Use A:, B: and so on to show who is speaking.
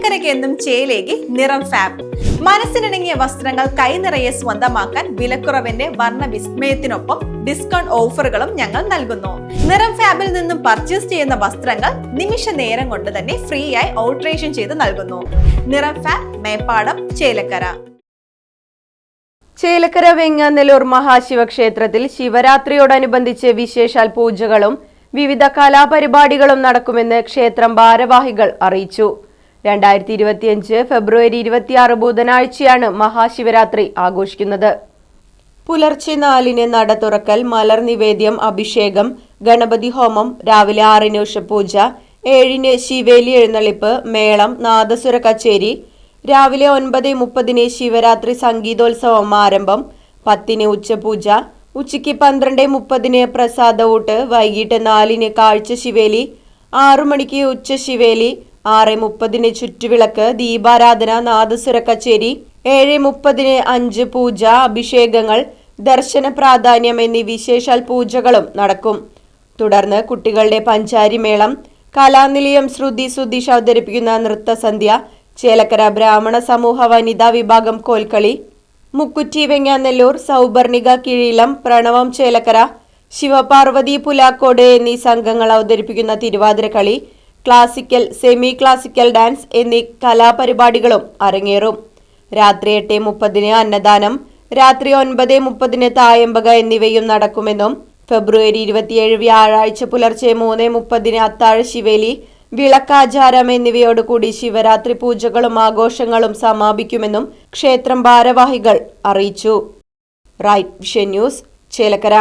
A: ചേലക്കരയ്ക്ക് എന്നും ചേലേക്ക് നിറം ഫാബ്. മനസ്സിനിണങ്ങിയ വസ്ത്രങ്ങൾ കൈനിറയെ സ്വന്തമാക്കാൻ വിലക്കുറവിന്റെ വർണ്ണ വിസ്മയത്തിനൊപ്പം ഡിസ്കൗണ്ട് ഓഫറുകളും ഞങ്ങൾ നൽകുന്നു. നിറം ഫാബിൽ നിന്നും പർച്ചേസ് ചെയ്യുന്ന വസ്ത്രങ്ങൾ നിമിഷ നേരം കൊണ്ട് തന്നെ ഫ്രീ ആയി ഓൾട്രേഷൻ ചെയ്ത് നൽകുന്നു. നിറം ഫാബ്, മേപ്പാടം, ചേലക്കര.
B: ചേലക്കര വെങ്ങാനല്ലൂർ മഹാശിവക്ഷേത്രത്തിൽ ശിവരാത്രിയോടനുബന്ധിച്ച് വിശേഷാൽ പൂജകളും വിവിധ കലാപരിപാടികളും നടക്കുമെന്ന് ക്ഷേത്രം ഭാരവാഹികൾ അറിയിച്ചു. 2025 ഫെബ്രുവരി 26 ബുധനാഴ്ചയാണ് മഹാശിവരാത്രി ആഘോഷിക്കുന്നത്. പുലർച്ചെ 4-ന് നട തുറക്കൽ, മലർ നിവേദ്യം, അഭിഷേകം, ഗണപതി ഹോമം, രാവിലെ 6-ന് ഉഷപൂജ, 7-ന് ശിവേലി എഴുന്നള്ളിപ്പ്, മേളം, നാദസ്വര കച്ചേരി, രാവിലെ 9:30-ന് ശിവരാത്രി സംഗീതോത്സവം ആരംഭം, 10-ന് ഉച്ചപൂജ, ഉച്ചയ്ക്ക് 12:30-ന് പ്രസാദഊട്ട്, വൈകിട്ട് 4-ന് കാഴ്ച ശിവേലി, 6 മണിക്ക് ഉച്ച ശിവേലി, 6:30-ന് ചുറ്റുവിളക്ക്, ദീപാരാധന, നാദസ്വര കച്ചേരി, 7:30-ന് 5 പൂജ, അഭിഷേകങ്ങൾ, ദർശന പ്രാധാന്യം എന്നീ വിശേഷാൽ പൂജകളും നടക്കും. തുടർന്ന് കുട്ടികളുടെ പഞ്ചാരി മേളം, കലാനിലയം ശ്രുതി സുധീഷ് അവതരിപ്പിക്കുന്ന നൃത്തസന്ധ്യ, ചേലക്കര ബ്രാഹ്മണ സമൂഹ വനിതാ വിഭാഗം കോൽക്കളി, മുക്കുറ്റി വെങ്ങാനല്ലൂർ, സൗപർണിക കിഴീലം, പ്രണവം ചേലക്കര, ശിവപാർവതി പുലാക്കോട് എന്നീ സംഘങ്ങൾ അവതരിപ്പിക്കുന്ന Thiruvathirakali, classical, semi classical dance എന്നീ കലാപരിപാടികളും അരങ്ങേറും. രാത്രി 8:30-ന് അന്നദാനം, രാത്രി 9:30-ന് തായമ്പക എന്നിവയും നടക്കുമെന്നും ഫെബ്രുവരി 27 വ്യാഴാഴ്ച പുലർച്ചെ 3:30-ന് അത്താഴ ശിവേലി, വിളക്കാചാരം എന്നിവയോടുകൂടി ശിവരാത്രി പൂജകളും ആഘോഷങ്ങളും സമാപിക്കുമെന്നും ക്ഷേത്രം ഭാരവാഹികൾ അറിയിച്ചു. Right Vision News, Chelakkara.